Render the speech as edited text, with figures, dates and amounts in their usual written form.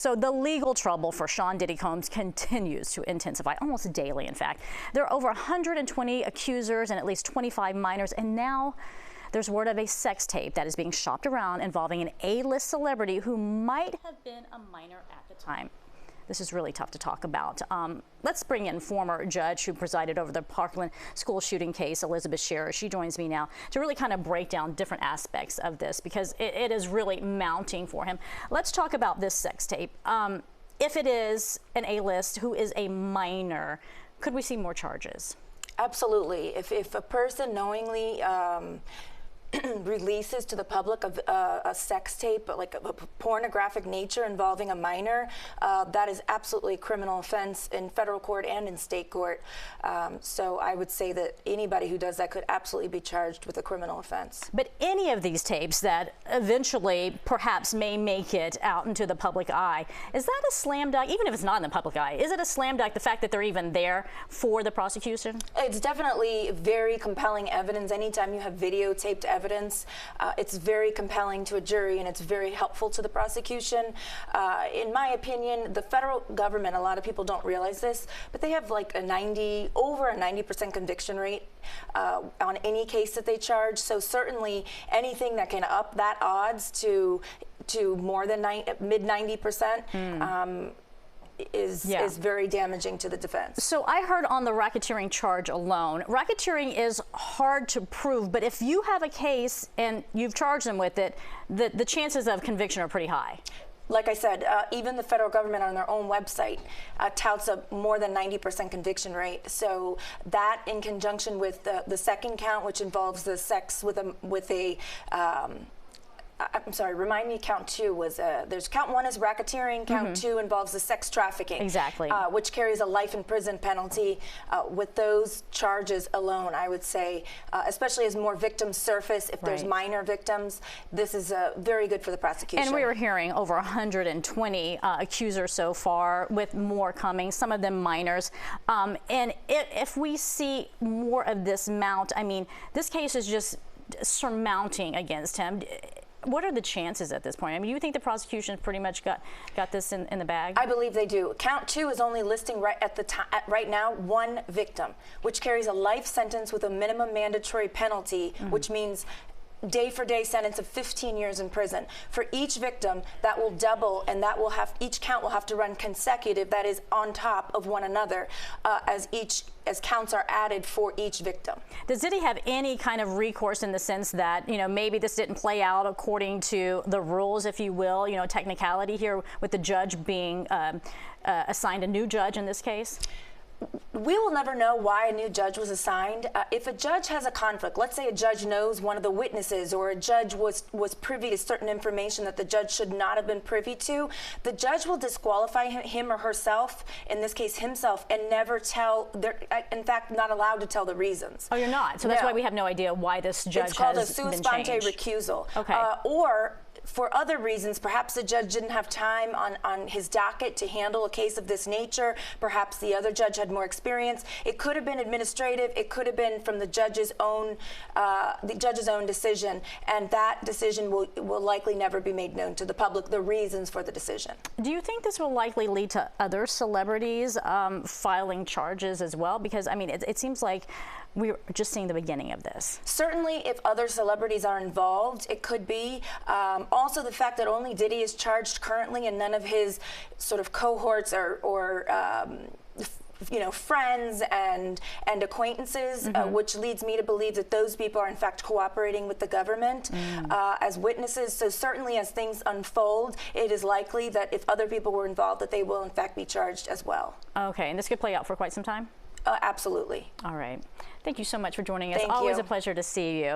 So the legal trouble for Sean Diddy Combs continues to intensify, almost daily, in fact. There are over 120 accusers and at least 25 minors, and now there's word of a sex tape that is being shopped around involving an A-list celebrity who might have been a minor at the time. This is really tough to talk about. Let's bring in former judge who presided over the Parkland school shooting case, Elizabeth Scherer. She joins me now to really kind of break down different aspects of this because it is really mounting for him. Let's talk about this sex tape. If it is an A-list who is a minor, could we see more charges? Absolutely. If a person knowingly releases to the public a sex tape, like a pornographic nature involving a minor, that is absolutely a criminal offense in federal court and in state court. So I would say that anybody who does that could absolutely be charged with a criminal offense. But any of these tapes that eventually perhaps may make it out into the public eye, is that a slam dunk? Even if it's not in the public eye, is it a slam dunk, the fact that they're even there for the prosecution? It's definitely very compelling evidence. Anytime you have videotaped evidence, it's very compelling to a jury and it's very helpful to the prosecution. In my opinion, the federal government, a lot of people don't realize this, but they have like over a 90% conviction rate on any case that they charge. So certainly anything that can up that odds to more than mid 90%. Is very damaging to the defense. So I heard on the racketeering charge alone, racketeering is hard to prove, but if you have a case and you've charged them with it, the chances of conviction are pretty high. Like I said, even the federal government on their own website touts a more than 90% conviction rate. So that, in conjunction with the second count, which involves the sex with a I'm sorry, remind me, count two was, there's count one is racketeering, count two involves the sex trafficking. Exactly. Which carries a life in prison penalty. With those charges alone, I would say, especially as more victims surface, if there's minor victims, this is very good for the prosecution. And we were hearing over 120 accusers so far, with more coming, some of them minors. And if we see more of this mount, I mean, this case is just surmounting against him. What are the chances at this point? I mean, you think the prosecution pretty much got this in the bag? I believe they do. Count two is only listing right now one victim, which carries a life sentence with a minimum mandatory penalty, which means day-for-day sentence of 15 years in prison. For each victim, that will double, and that will have, each count will have to run consecutive, that is on top of one another, as counts are added for each victim. Does Diddy have any kind of recourse in the sense that, you know, maybe this didn't play out according to the rules, if you will, you know, technicality here with the judge being assigned a new judge in this case? We will never know why a new judge was assigned. If a judge has a conflict, let's say a judge knows one of the witnesses, or a judge was privy to certain information that the judge should not have been privy to, the judge will disqualify him or herself, in this case himself, and never tell, in fact, not allowed to tell the reasons. Oh, you're not? So that's why we have no idea why this judge has been changed. It's called a sua sponte recusal. Okay. Or for other reasons, perhaps the judge didn't have time on his docket to handle a case of this nature. Perhaps the other judge had more experience. It could have been administrative. It could have been from the judge's own decision, and that decision will likely never be made known to the public, the reasons for the decision. Do you think this will likely lead to other celebrities filing charges as well? Because, I mean, it seems like we're just seeing the beginning of this. Certainly, if other celebrities are involved, it could be. Also, the fact that only Diddy is charged currently and none of his sort of cohorts or you know, friends and acquaintances, which leads me to believe that those people are in fact cooperating with the government as witnesses. So certainly as things unfold, it is likely that if other people were involved, that they will in fact be charged as well. Okay, and this could play out for quite some time? Absolutely. All right. Thank you so much for joining us. Thank you. Always a pleasure to see you.